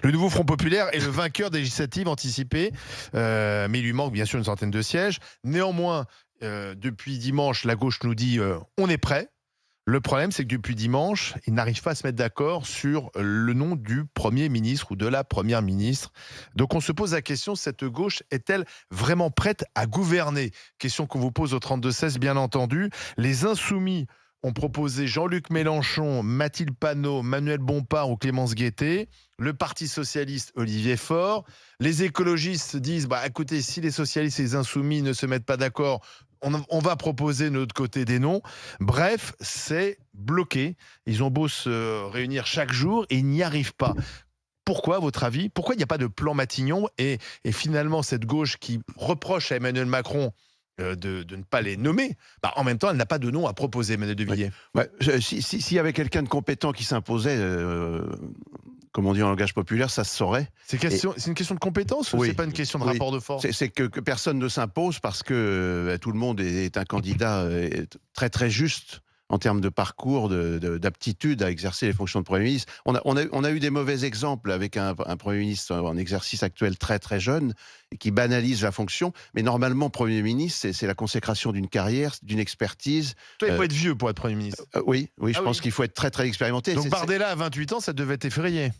Le nouveau Front populaire est le vainqueur des législatives anticipées, mais il lui manque bien sûr une centaine de sièges. Néanmoins, depuis dimanche, la gauche nous dit on est prêt. Le problème, c'est que depuis dimanche, ils n'arrivent pas à se mettre d'accord sur le nom du Premier ministre ou de la Première ministre. Donc on se pose la question, cette gauche est-elle vraiment prête à gouverner? Question qu'on vous pose au 32-16, bien entendu. Les Insoumis ont proposé Jean-Luc Mélenchon, Mathilde Panot, Manuel Bompard ou Clémence Guettet. Le Parti socialiste, Olivier Faure. Les écologistes disent, écoutez, si les socialistes et les Insoumis ne se mettent pas d'accord, on va proposer de notre côté des noms. Bref, c'est bloqué. Ils ont beau se réunir chaque jour et ils n'y arrivent pas. Pourquoi, à votre avis? Pourquoi il n'y a pas de plan Matignon et finalement, cette gauche qui reproche à Emmanuel Macron de ne pas les nommer, en même temps, elle n'a pas de nom à proposer, Emmanuel de Villiers. S'il y avait quelqu'un de compétent qui s'imposait, comme on dit en langage populaire, ça se saurait. C'est une question de compétence ou c'est pas une question de rapport de force? C'est que personne ne s'impose parce que tout le monde est un candidat très très juste en termes de parcours, d'aptitude à exercer les fonctions de Premier ministre. On a eu des mauvais exemples avec un Premier ministre en exercice actuel très très jeune et qui banalise la fonction. Mais normalement, Premier ministre, c'est la consécration d'une carrière, d'une expertise. Toi, il faut être vieux pour être Premier ministre. Oui, je pense qu'il faut être très très expérimenté. Donc Bardella, à 28 ans, ça devait être effrayé.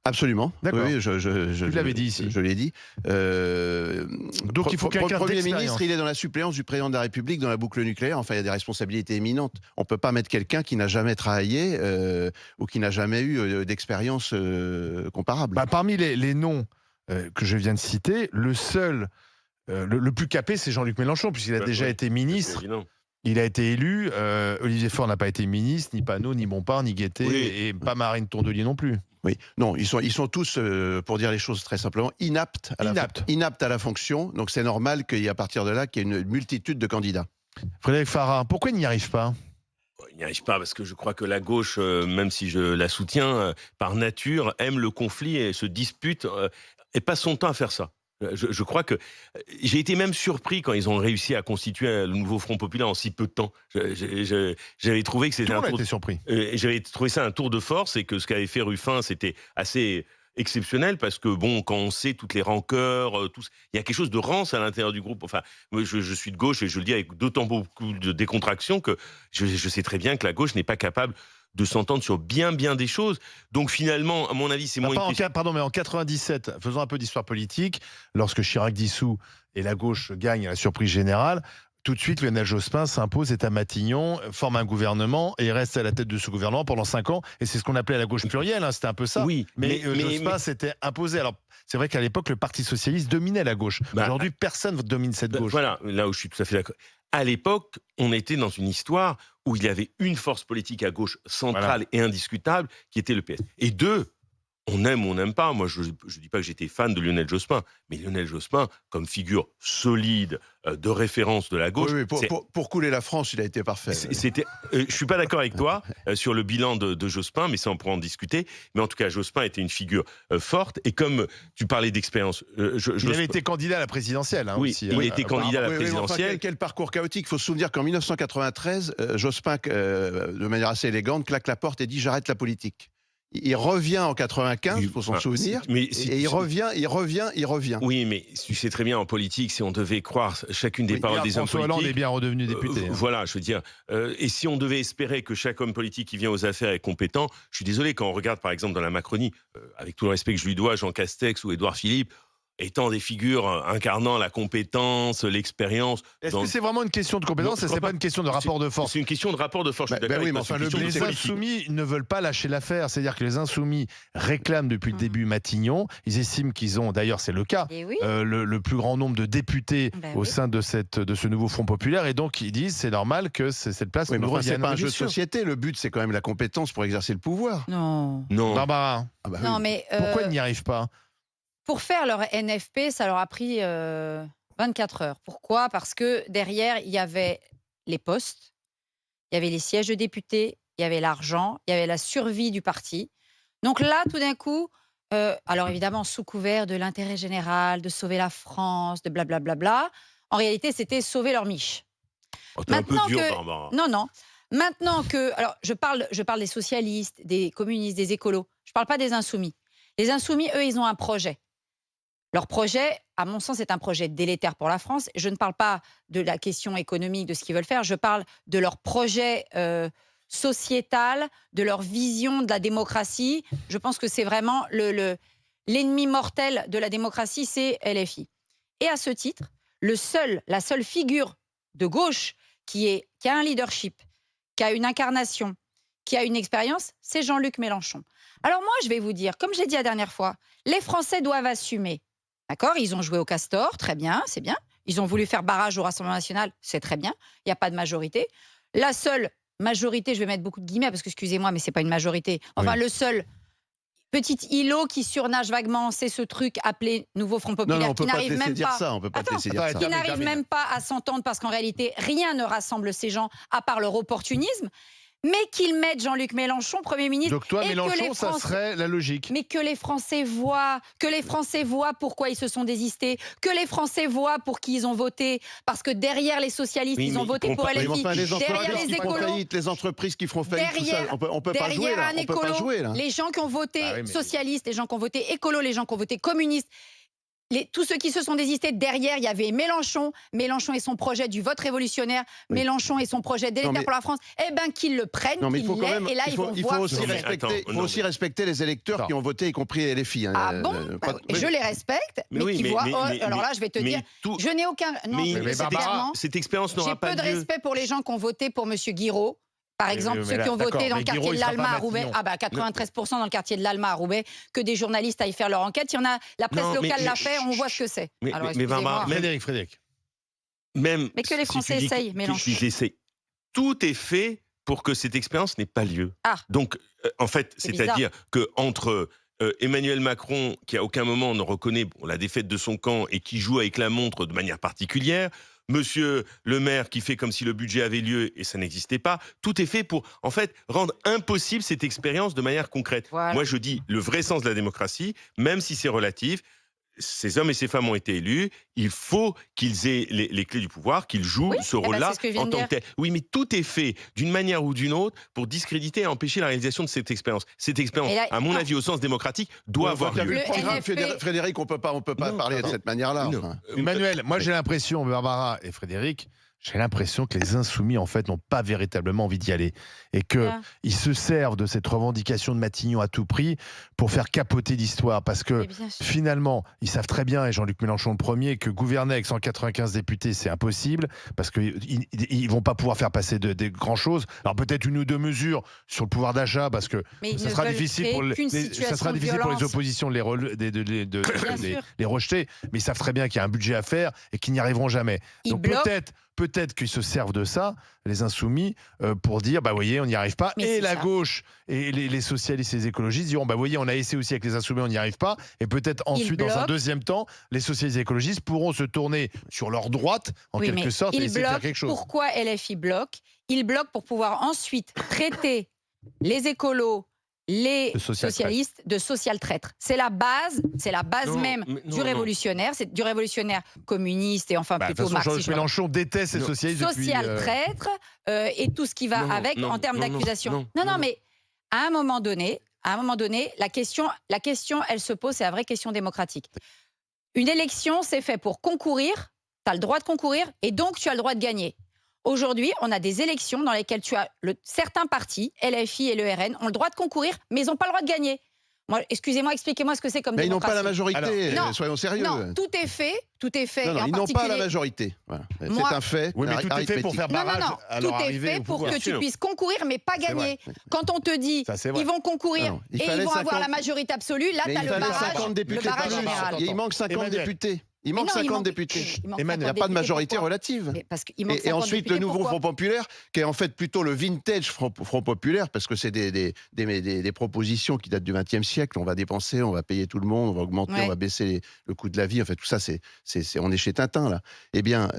Absolument. D'accord. Oui, je l'avais dit ici. Je l'ai dit. Donc il faut quelqu'un le Premier d'expérience. ministre, il est dans la suppléance du président de la République dans la boucle nucléaire. Enfin, il y a des responsabilités éminentes. On ne peut pas mettre quelqu'un qui n'a jamais travaillé ou qui n'a jamais eu d'expérience comparable. Parmi les noms que je viens de citer, le seul, le plus capé, c'est Jean-Luc Mélenchon, puisqu'il a déjà été ministre. Il a été élu. Olivier Faure n'a pas été ministre, ni Panot, ni Bompard, ni Guettet, et pas Marine Tourdelier non plus. Oui, non, ils sont tous, pour dire les choses très simplement, inaptes à la fonction. Donc c'est normal qu'il y ait à partir de là qu'il y ait une multitude de candidats. Frédéric Farah, pourquoi il n'y arrive pas? Il n'y arrive pas parce que je crois que la gauche, même si je la soutiens, par nature, aime le conflit et se dispute et passe son temps à faire ça. Je crois que j'ai été même surpris quand ils ont réussi à constituer le nouveau Front populaire en si peu de temps. J'avais trouvé que c'était j'avais trouvé ça un tour de force et que ce qu'avait fait Ruffin, c'était assez exceptionnel parce que quand on sait toutes les rancœurs, il y a quelque chose de rance à l'intérieur du groupe. Enfin, moi, je suis de gauche et je le dis avec d'autant beaucoup de décontraction que je sais très bien que la gauche n'est pas capable de s'entendre sur bien des choses. Donc finalement, à mon avis, c'est moins... Pardon, mais en 97, faisons un peu d'histoire politique, lorsque Chirac dissout et la gauche gagne à la surprise générale, tout de suite, Lionel Jospin s'impose, est à Matignon, forme un gouvernement et reste à la tête de ce gouvernement pendant 5 ans. Et c'est ce qu'on appelait la gauche plurielle, c'était un peu ça. Oui, mais Jospin s'était imposé. Alors, c'est vrai qu'à l'époque, le Parti socialiste dominait la gauche. Aujourd'hui, personne ne domine cette gauche. Voilà, là où je suis tout à fait d'accord. À l'époque, on était dans une histoire où il y avait une force politique à gauche centrale et indiscutable, qui était le PS. Et deux, on aime ou on n'aime pas. Moi, je ne dis pas que j'étais fan de Lionel Jospin, mais Lionel Jospin, comme figure solide de référence de la gauche... Pour couler la France, il a été parfait. Je ne suis pas d'accord avec toi sur le bilan de Jospin, mais ça, on pourra en discuter. Mais en tout cas, Jospin était une figure forte. Et comme tu parlais d'expérience... il avait été candidat à la présidentielle. Oui, aussi, il était candidat à la présidentielle. Quel parcours chaotique. Il faut se souvenir qu'en 1993, Jospin, de manière assez élégante, claque la porte et dit « j'arrête la politique ». Il revient en 95, il faut s'en souvenir, et il revient. Oui, mais tu sais très bien, en politique, si on devait croire chacune des paroles des hommes politiques... François Hollande est bien redevenu député. Voilà, je veux dire, et si on devait espérer que chaque homme politique qui vient aux affaires est compétent, je suis désolé, quand on regarde par exemple dans la Macronie, avec tout le respect que je lui dois, Jean Castex ou Édouard Philippe, étant des figures incarnant la compétence, l'expérience... Est-ce que c'est vraiment une question de compétence? C'est pas une question de rapport de force? C'est une question de rapport de force, je suis d'accord avec toi. Les Insoumis ne veulent pas lâcher l'affaire. C'est-à-dire que les Insoumis réclament depuis le début Matignon. Ils estiment qu'ils ont, d'ailleurs c'est le cas, le plus grand nombre de députés au sein de ce nouveau Front populaire. Et donc ils disent c'est normal que cette place nous revienne. C'est pas un jeu de société. Le but, c'est quand même la compétence pour exercer le pouvoir. Non. Barbara, mais pourquoi ils n'y arrivent pas? Pour faire leur NFP, ça leur a pris 24 heures. Pourquoi? Parce que derrière, il y avait les postes, il y avait les sièges de députés, il y avait l'argent, il y avait la survie du parti. Donc là, tout d'un coup, alors évidemment, sous couvert de l'intérêt général, de sauver la France, de blablabla, en réalité, c'était sauver leur miche. T'es un peu dur, Barbara. Non. Maintenant que... Alors, je parle des socialistes, des communistes, des écolos. Je ne parle pas des insoumis. Les Insoumis, eux, ils ont un projet. Leur projet, à mon sens, est un projet délétère pour la France. Je ne parle pas de la question économique, de ce qu'ils veulent faire. Je parle de leur projet sociétal, de leur vision de la démocratie. Je pense que c'est vraiment l'ennemi mortel de la démocratie, c'est LFI. Et à ce titre, la seule figure de gauche qui a un leadership, qui a une incarnation, qui a une expérience, c'est Jean-Luc Mélenchon. Alors moi, je vais vous dire, comme j'ai dit la dernière fois, les Français doivent assumer. D'accord ? Ils ont joué au Castor, très bien, c'est bien. Ils ont voulu faire barrage au Rassemblement national, c'est très bien. Il n'y a pas de majorité. La seule majorité, je vais mettre beaucoup de guillemets parce que, excusez-moi, mais ce n'est pas une majorité. Enfin, le seul petit îlot qui surnage vaguement, c'est ce truc appelé Nouveau Front Populaire, qui n'arrive même pas... On peut pas te laisser dire ça. Qui n'arrive même pas à s'entendre parce qu'en réalité, rien ne rassemble ces gens à part leur opportunisme. Mais qu'ils mettent Jean-Luc Mélenchon Premier ministre. Donc toi, et Mélenchon, que les ça serait la logique. Mais que les Français voient pourquoi ils se sont désistés, que les Français voient pour qui ils ont voté, parce que derrière les socialistes, ils ont voté pour LFI, derrière les écolos, les entreprises qui feront faillite, tout ça, on peut pas jouer là. On peut pas jouer là. Les gens qui ont voté socialistes, les gens qui ont voté écolo, les gens qui ont voté communistes. Tous ceux qui se sont désistés, derrière, il y avait Mélenchon et son projet du vote révolutionnaire, Mélenchon et son projet délétère pour la France, eh bien qu'ils le prennent, qu'ils l'aient, et là, ils vont voir... Il faut aussi respecter les électeurs qui ont voté, y compris LFI. Ah bon ? Je les respecte, mais qui voient... Alors là, je vais te dire, je n'ai aucun... Non, cette expérience n'aura pas lieu. J'ai peu de respect pour les gens qui ont voté pour M. Guiraud. Par exemple, ceux qui ont voté dans le quartier de l'Alma à Roubaix, 93% dans le quartier de l'Alma à Roubaix, que des journalistes aillent faire leur enquête. Il y en a, la presse locale l'a fait, on voit ce que c'est. Mais Frédéric. Mais que les Français essayent, Mélenchon. Tout est fait pour que cette expérience n'ait pas lieu. Donc, en fait, c'est-à-dire qu'entre Emmanuel Macron, qui à aucun moment ne reconnaît la défaite de son camp et qui joue avec la montre de manière particulière, Monsieur le maire qui fait comme si le budget avait lieu et ça n'existait pas, tout est fait pour, en fait, rendre impossible cette expérience de manière concrète. Voilà. Moi, je dis le vrai sens de la démocratie, même si c'est relatif, ces hommes et ces femmes ont été élus, il faut qu'ils aient les clés du pouvoir, qu'ils jouent ce rôle-là en tant que tel. Oui, mais tout est fait d'une manière ou d'une autre pour discréditer et empêcher la réalisation de cette expérience. Cette expérience, à mon avis, au sens démocratique, doit avoir lieu. Frédéric, on peut pas parler de cette manière-là. Emmanuel, moi j'ai l'impression, Barbara et Frédéric, j'ai l'impression que les Insoumis, en fait, n'ont pas véritablement envie d'y aller. Et qu'ils se servent de cette revendication de Matignon à tout prix pour faire capoter l'histoire. Parce que, finalement, ils savent très bien, et Jean-Luc Mélenchon le premier, que gouverner avec 195 députés, c'est impossible. Parce qu'ils ne vont pas pouvoir faire passer des grandes choses. Alors, peut-être une ou deux mesures sur le pouvoir d'achat, parce que ça sera difficile pour les oppositions de les rejeter. Mais ils savent très bien qu'il y a un budget à faire et qu'ils n'y arriveront jamais. Donc, peut-être qu'ils se servent de ça, les Insoumis, pour dire, bah voyez, on n'y arrive pas. Et la gauche et les socialistes et les écologistes diront, bah voyez, on a essayé aussi avec les Insoumis, on n'y arrive pas. Et peut-être ensuite, dans un deuxième temps, les socialistes et les écologistes pourront se tourner sur leur droite, en quelque sorte, et essayer de faire quelque chose. Pourquoi LFI bloque ? Il bloque pour pouvoir ensuite traiter les écolos, les socialistes de social traître. C'est la base même du révolutionnaire, c'est du révolutionnaire communiste et enfin plutôt marxiste. Mélenchon déteste ces socialistes social traître et tout ce qui va avec en termes d'accusation. Non, mais à un moment donné, la question, elle se pose, c'est la vraie question démocratique. Une élection, c'est fait pour concourir, tu as le droit de concourir et donc tu as le droit de gagner. Aujourd'hui, on a des élections dans lesquelles certains partis, LFI et le RN, ont le droit de concourir, mais ils n'ont pas le droit de gagner. Excusez-moi, expliquez-moi ce que c'est comme démocratie. Ils n'ont pas la majorité, soyons sérieux. Non, tout est fait. Non, ils n'ont pas la majorité. Voilà. C'est un fait. Oui, mais tout est fait pour faire barrage. Tout est fait pour que tu puisses concourir, mais pas gagner. Quand on te dit ils vont concourir et ils vont avoir la majorité absolue, là, tu as le barrage général. Il manque 50 députés. Il manque 50 députés. Il n'y a pas de majorité relative. Et ensuite, le nouveau Front Populaire, qui est en fait plutôt le vintage Front Populaire, parce que c'est des propositions qui datent du XXe siècle. On va dépenser, on va payer tout le monde, on va augmenter, on va baisser le coût de la vie. En fait, tout ça, on est chez Tintin, là. Eh bien,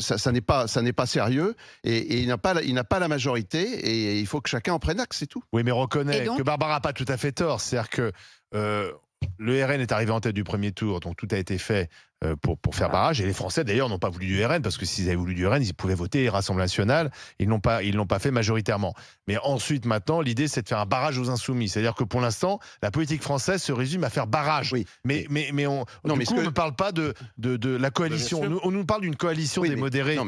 ça n'est pas sérieux. Et il n'a pas la majorité. Et il faut que chacun en prenne acte, c'est tout. Oui, mais reconnaît que Barbara n'a pas tout à fait tort. C'est-à-dire que... le RN est arrivé en tête du premier tour, donc tout a été fait pour faire barrage. Et les Français, d'ailleurs, n'ont pas voulu du RN, parce que s'ils avaient voulu du RN, ils pouvaient voter Rassemblement national. Ils l'ont pas fait majoritairement. Mais ensuite, maintenant, l'idée, c'est de faire un barrage aux insoumis. C'est-à-dire que pour l'instant, la politique française se résume à faire barrage. Oui. Mais on ne parle pas de la coalition. On nous parle d'une coalition des modérés,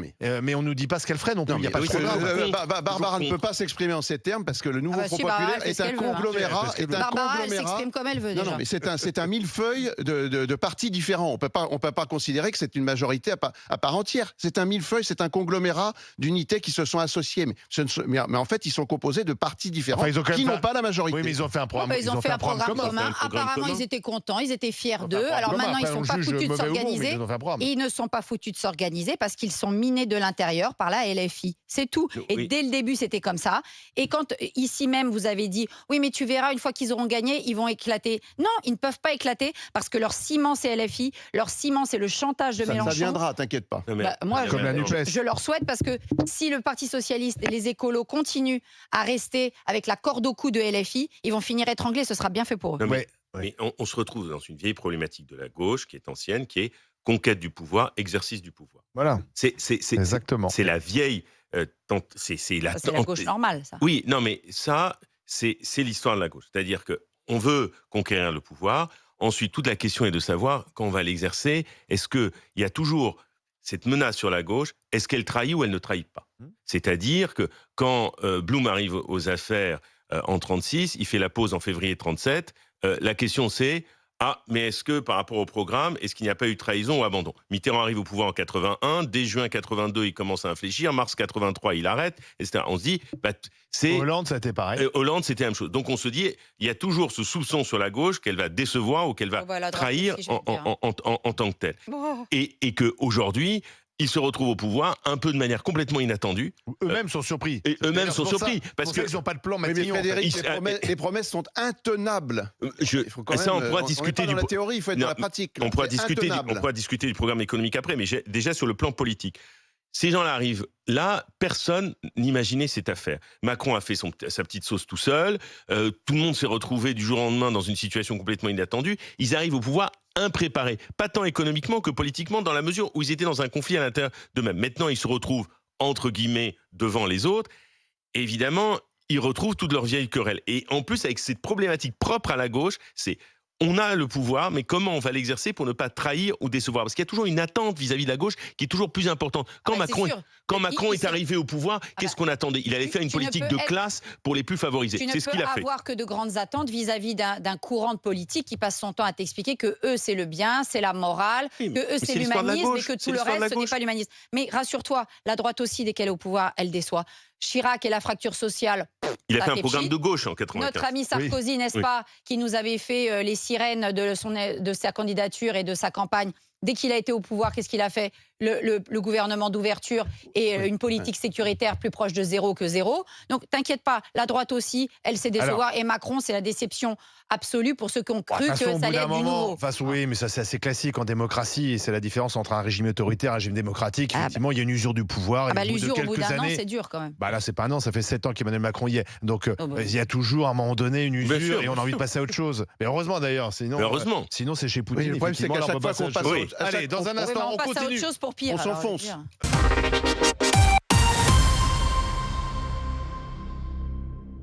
mais on ne nous dit pas ce qu'elle ferait non plus. Il n'y a pas de programme. Barbara ne peut pas s'exprimer en ces termes parce que le nouveau Front populaire est un conglomérat. Barbara, elle s'exprime comme elle veut déjà. Non, mais c'est un millefeuille de partis différents. On peut pas considérer que c'est une majorité à part entière. C'est un millefeuille, c'est un conglomérat d'unités qui se sont associées. Mais en fait, ils sont composés de partis différents qui n'ont pas la majorité. Oui, mais ils ont fait un programme. Ils ont fait un programme commun. Apparemment, ils étaient contents, ils étaient fiers d'eux. Alors maintenant, ils ne sont pas foutus de s'organiser. Ils ne sont pas foutus de s'organiser parce qu'ils sont minés de l'intérieur par la LFI. C'est tout. Et dès le début, c'était comme ça. Et quand ici même, vous avez dit, oui, mais tu verras, une fois qu'ils auront gagné, ils vont éclater. Non, ils ne peuvent pas éclater parce que leur ciment, c'est LFI. Leur ciment, c'est le chantage de Mélenchon. Ça viendra, t'inquiète pas. Moi, comme la NUPES. je leur souhaite parce que si le Parti socialiste et les écolos continuent à rester avec la corde au cou de LFI, ils vont finir étranglés. Ce sera bien fait pour eux. Mais on se retrouve dans une vieille problématique de la gauche qui est ancienne, qui est conquête du pouvoir, exercice du pouvoir. Voilà. Exactement. C'est la vieille. C'est la gauche normale, ça. Oui, non, mais ça, c'est l'histoire de la gauche. C'est-à-dire que on veut conquérir le pouvoir. Ensuite, toute la question est de savoir quand on va l'exercer. Est-ce qu'il y a toujours cette menace sur la gauche? Est-ce qu'elle trahit ou elle ne trahit pas? C'est-à-dire que quand Blum arrive aux affaires en 36, il fait la pause en février 37. La question c'est mais est-ce que par rapport au programme, est-ce qu'il n'y a pas eu trahison ou abandon? Mitterrand arrive au pouvoir en 81, dès juin 82, il commence à infléchir, mars 83, il arrête, etc. On se dit, Hollande, ça a été pareil. Hollande, c'était la même chose. Donc on se dit, il y a toujours ce soupçon sur la gauche qu'elle va décevoir ou qu'elle va trahir en tant que telle. Et qu'aujourd'hui, ils se retrouvent au pouvoir un peu de manière complètement inattendue. Eux-mêmes sont surpris. Et eux-mêmes sont surpris. Parce qu'ils n'ont pas de plan. Mais Frédéric, les promesses sont intenables. Ça, on pourra discuter dans la théorie, il faut être dans la pratique. On pourra discuter du programme économique après, mais déjà sur le plan politique. Ces gens-là arrivent là, personne n'imaginait cette affaire. Macron a fait sa petite sauce tout seul, tout le monde s'est retrouvé du jour au lendemain dans une situation complètement inattendue. Ils arrivent au pouvoir impréparés, pas tant économiquement que politiquement, dans la mesure où ils étaient dans un conflit à l'intérieur d'eux-mêmes. Maintenant, ils se retrouvent, entre guillemets, devant les autres. Évidemment, ils retrouvent toutes leurs vieilles querelles. Et en plus, avec cette problématique propre à la gauche, c'est... On a le pouvoir, mais comment on va l'exercer pour ne pas trahir ou décevoir? Parce qu'il y a toujours une attente vis-à-vis de la gauche qui est toujours plus importante. Quand Macron est arrivé au pouvoir, qu'est-ce qu'on attendait? Il allait faire une politique de classe pour les plus favorisés. C'est ce qu'il a fait. Tu ne peux avoir que de grandes attentes vis-à-vis d'un courant de politique qui passe son temps à t'expliquer que eux, c'est le bien, c'est la morale, que eux, c'est l'humanisme et que tout le reste, ce n'est pas l'humanisme. Mais rassure-toi, la droite aussi, dès qu'elle est au pouvoir, elle déçoit. Chirac et la fracture sociale. Il a fait un programme de gauche en 95. Notre ami Sarkozy, n'est-ce pas, qui nous avait fait les sirènes de sa candidature et de sa campagne. Dès qu'il a été au pouvoir, qu'est-ce qu'il a fait? Le gouvernement d'ouverture et une politique sécuritaire plus proche de zéro que zéro. Donc, t'inquiète pas, la droite aussi, elle sait décevoir. Et Macron, c'est la déception absolue pour ceux qui ont cru que ça allait être du nouveau. Oui, mais ça, c'est assez classique en démocratie. Et c'est la différence entre un régime autoritaire et un régime démocratique. Effectivement, il y a une usure du pouvoir. L'usure au bout d'un an, c'est dur quand même. Là, c'est pas un an, ça fait 7 ans qu'Emmanuel Macron y est. Donc, il y a toujours, à un moment donné, une usure et on a envie de passer à autre chose. Mais heureusement, d'ailleurs. Sinon, c'est chez Poutine. Le problème, c'est qu'à chaque fois qu'on passe Allez, dans un instant, on continue. Autre chose pour pire. On s'enfonce.